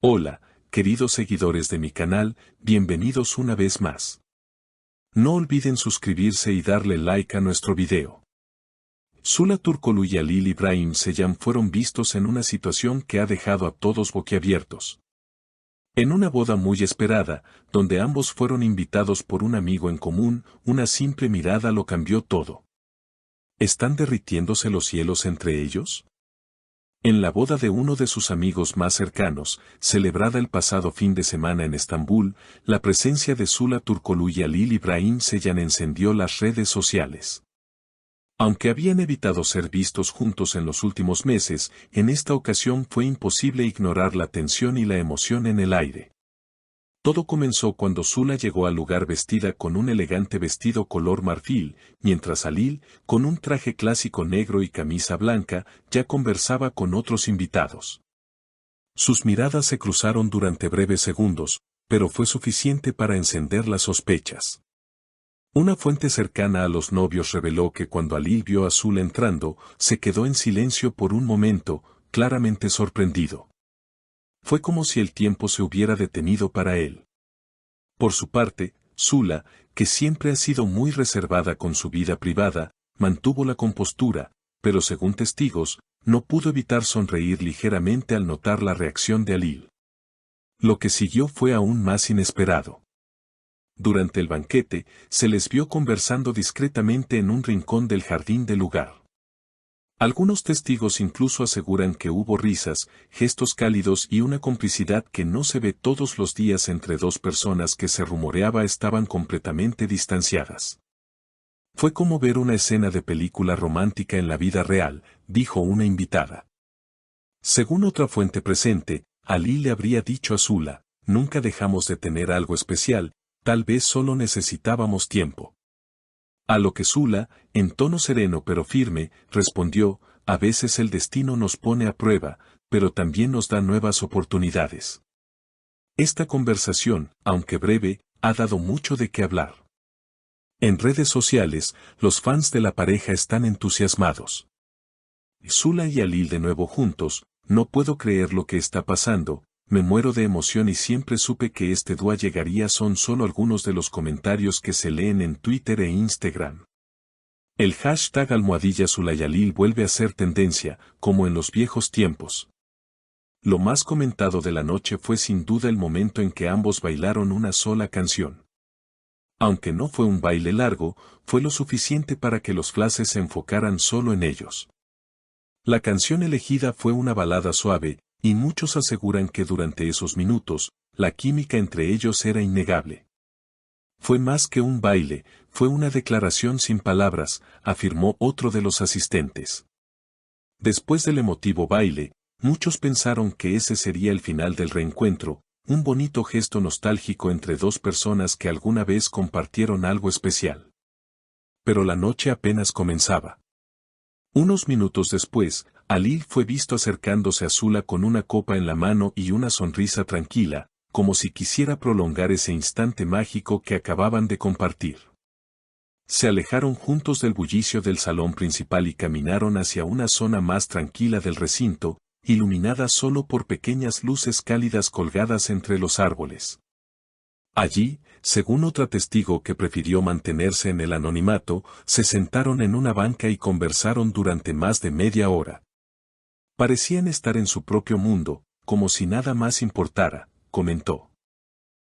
Hola, queridos seguidores de mi canal, bienvenidos una vez más. No olviden suscribirse y darle like a nuestro video. Zula Turkoglu y Halil İbrahim Ceylan fueron vistos en una situación que ha dejado a todos boquiabiertos. En una boda muy esperada, donde ambos fueron invitados por un amigo en común, una simple mirada lo cambió todo. ¿Están derritiéndose los cielos entre ellos? En la boda de uno de sus amigos más cercanos, celebrada el pasado fin de semana en Estambul, la presencia de Zula Turkoglu y Halil İbrahim Ceylan encendió las redes sociales. Aunque habían evitado ser vistos juntos en los últimos meses, en esta ocasión fue imposible ignorar la tensión y la emoción en el aire. Todo comenzó cuando Zula llegó al lugar vestida con un elegante vestido color marfil, mientras Halil, con un traje clásico negro y camisa blanca, ya conversaba con otros invitados. Sus miradas se cruzaron durante breves segundos, pero fue suficiente para encender las sospechas. Una fuente cercana a los novios reveló que cuando Halil vio a Zula entrando, se quedó en silencio por un momento, claramente sorprendido. Fue como si el tiempo se hubiera detenido para él. Por su parte, Zula, que siempre ha sido muy reservada con su vida privada, mantuvo la compostura, pero según testigos, no pudo evitar sonreír ligeramente al notar la reacción de Halil. Lo que siguió fue aún más inesperado. Durante el banquete, se les vio conversando discretamente en un rincón del jardín del lugar. Algunos testigos incluso aseguran que hubo risas, gestos cálidos y una complicidad que no se ve todos los días entre dos personas que se rumoreaba estaban completamente distanciadas. Fue como ver una escena de película romántica en la vida real, dijo una invitada. Según otra fuente presente, Halil le habría dicho a Zula, nunca dejamos de tener algo especial, tal vez solo necesitábamos tiempo. A lo que Zula, en tono sereno pero firme, respondió, a veces el destino nos pone a prueba, pero también nos da nuevas oportunidades. Esta conversación, aunque breve, ha dado mucho de qué hablar. En redes sociales, los fans de la pareja están entusiasmados. Zula y Halil de nuevo juntos, no puedo creer lo que está pasando, me muero de emoción y siempre supe que este dúo llegaría son solo algunos de los comentarios que se leen en Twitter e Instagram. El hashtag #Zula y Halil vuelve a ser tendencia, como en los viejos tiempos. Lo más comentado de la noche fue sin duda el momento en que ambos bailaron una sola canción. Aunque no fue un baile largo, fue lo suficiente para que los flashes se enfocaran solo en ellos. La canción elegida fue una balada suave, y muchos aseguran que durante esos minutos, la química entre ellos era innegable. Fue más que un baile, fue una declaración sin palabras, afirmó otro de los asistentes. Después del emotivo baile, muchos pensaron que ese sería el final del reencuentro, un bonito gesto nostálgico entre dos personas que alguna vez compartieron algo especial. Pero la noche apenas comenzaba. Unos minutos después, Halil fue visto acercándose a Zula con una copa en la mano y una sonrisa tranquila, como si quisiera prolongar ese instante mágico que acababan de compartir. Se alejaron juntos del bullicio del salón principal y caminaron hacia una zona más tranquila del recinto, iluminada solo por pequeñas luces cálidas colgadas entre los árboles. Allí, según otra testigo que prefirió mantenerse en el anonimato, se sentaron en una banca y conversaron durante más de media hora. Parecían estar en su propio mundo, como si nada más importara, comentó.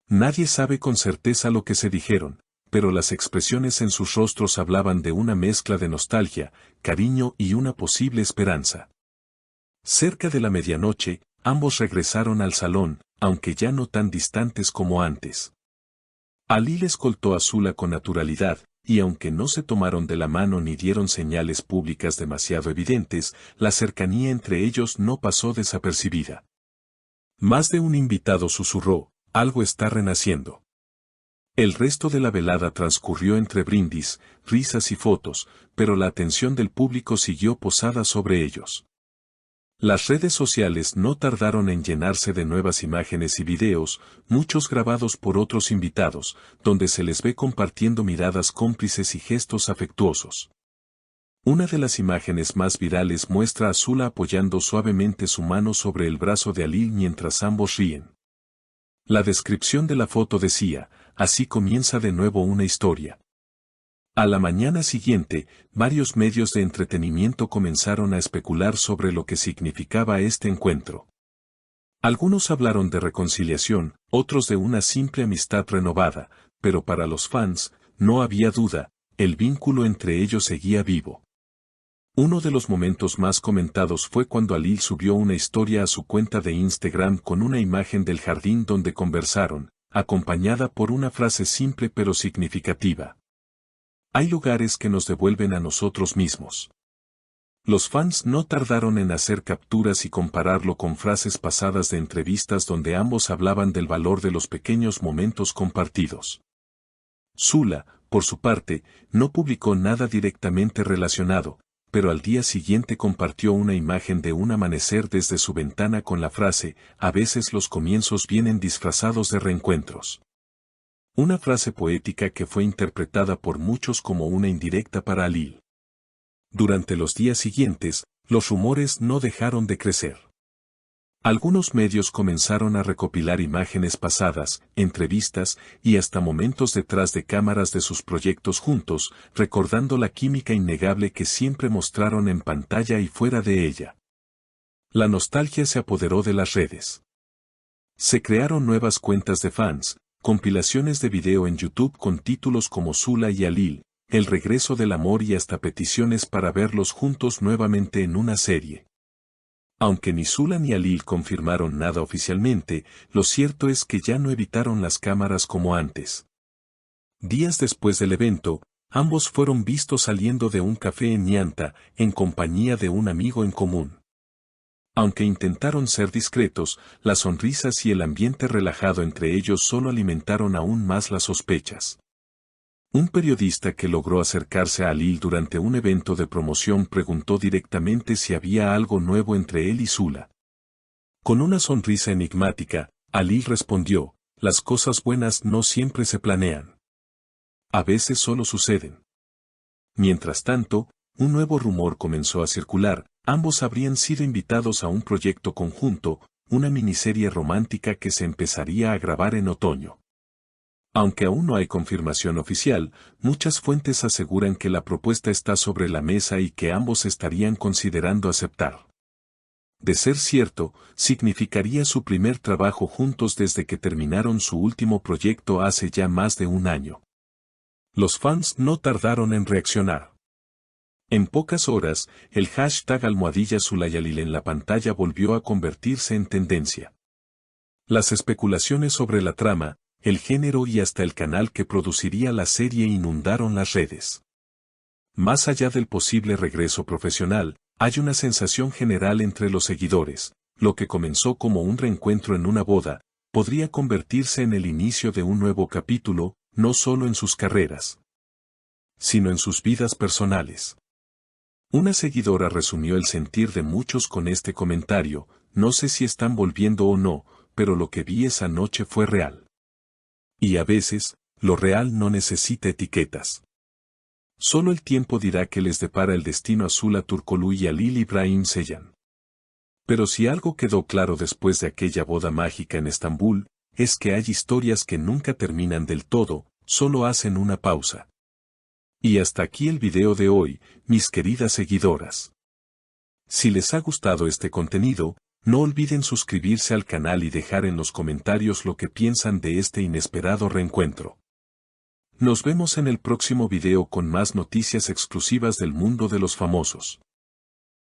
Nadie sabe con certeza lo que se dijeron, pero las expresiones en sus rostros hablaban de una mezcla de nostalgia, cariño y una posible esperanza. Cerca de la medianoche, ambos regresaron al salón, aunque ya no tan distantes como antes. Halil escoltó a Zula con naturalidad, y aunque no se tomaron de la mano ni dieron señales públicas demasiado evidentes, la cercanía entre ellos no pasó desapercibida. Más de un invitado susurró, algo está renaciendo. El resto de la velada transcurrió entre brindis, risas y fotos, pero la atención del público siguió posada sobre ellos. Las redes sociales no tardaron en llenarse de nuevas imágenes y videos, muchos grabados por otros invitados, donde se les ve compartiendo miradas cómplices y gestos afectuosos. Una de las imágenes más virales muestra a Zula apoyando suavemente su mano sobre el brazo de Alil mientras ambos ríen. La descripción de la foto decía, así comienza de nuevo una historia. A la mañana siguiente, varios medios de entretenimiento comenzaron a especular sobre lo que significaba este encuentro. Algunos hablaron de reconciliación, otros de una simple amistad renovada, pero para los fans, no había duda, el vínculo entre ellos seguía vivo. Uno de los momentos más comentados fue cuando Alil subió una historia a su cuenta de Instagram con una imagen del jardín donde conversaron, acompañada por una frase simple pero significativa. Hay lugares que nos devuelven a nosotros mismos. Los fans no tardaron en hacer capturas y compararlo con frases pasadas de entrevistas donde ambos hablaban del valor de los pequeños momentos compartidos. Zula, por su parte, no publicó nada directamente relacionado, pero al día siguiente compartió una imagen de un amanecer desde su ventana con la frase, a veces los comienzos vienen disfrazados de reencuentros. Una frase poética que fue interpretada por muchos como una indirecta para Alil. Durante los días siguientes, los rumores no dejaron de crecer. Algunos medios comenzaron a recopilar imágenes pasadas, entrevistas y hasta momentos detrás de cámaras de sus proyectos juntos, recordando la química innegable que siempre mostraron en pantalla y fuera de ella. La nostalgia se apoderó de las redes. Se crearon nuevas cuentas de fans, compilaciones de video en YouTube con títulos como Zula y Alil, el regreso del amor y hasta peticiones para verlos juntos nuevamente en una serie. Aunque ni Zula ni Alil confirmaron nada oficialmente, lo cierto es que ya no evitaron las cámaras como antes. Días después del evento, ambos fueron vistos saliendo de un café en Ñanta, en compañía de un amigo en común. Aunque intentaron ser discretos, las sonrisas y el ambiente relajado entre ellos solo alimentaron aún más las sospechas. Un periodista que logró acercarse a Alil durante un evento de promoción preguntó directamente si había algo nuevo entre él y Zula. Con una sonrisa enigmática, Alil respondió, las cosas buenas no siempre se planean. A veces solo suceden. Mientras tanto, un nuevo rumor comenzó a circular, ambos habrían sido invitados a un proyecto conjunto, una miniserie romántica que se empezaría a grabar en otoño. Aunque aún no hay confirmación oficial, muchas fuentes aseguran que la propuesta está sobre la mesa y que ambos estarían considerando aceptar. De ser cierto, significaría su primer trabajo juntos desde que terminaron su último proyecto hace ya más de un año. Los fans no tardaron en reaccionar. En pocas horas, el hashtag #ZulaYalil en la pantalla volvió a convertirse en tendencia. Las especulaciones sobre la trama, el género y hasta el canal que produciría la serie inundaron las redes. Más allá del posible regreso profesional, hay una sensación general entre los seguidores, lo que comenzó como un reencuentro en una boda, podría convertirse en el inicio de un nuevo capítulo, no solo en sus carreras, sino en sus vidas personales. Una seguidora resumió el sentir de muchos con este comentario, no sé si están volviendo o no, pero lo que vi esa noche fue real. Y a veces, lo real no necesita etiquetas. Solo el tiempo dirá que les depara el destino a Zula Turkoglu y Alil Ibrahim Ceylan. Pero si algo quedó claro después de aquella boda mágica en Estambul, es que hay historias que nunca terminan del todo, solo hacen una pausa. Y hasta aquí el video de hoy, mis queridas seguidoras. Si les ha gustado este contenido, no olviden suscribirse al canal y dejar en los comentarios lo que piensan de este inesperado reencuentro. Nos vemos en el próximo video con más noticias exclusivas del mundo de los famosos.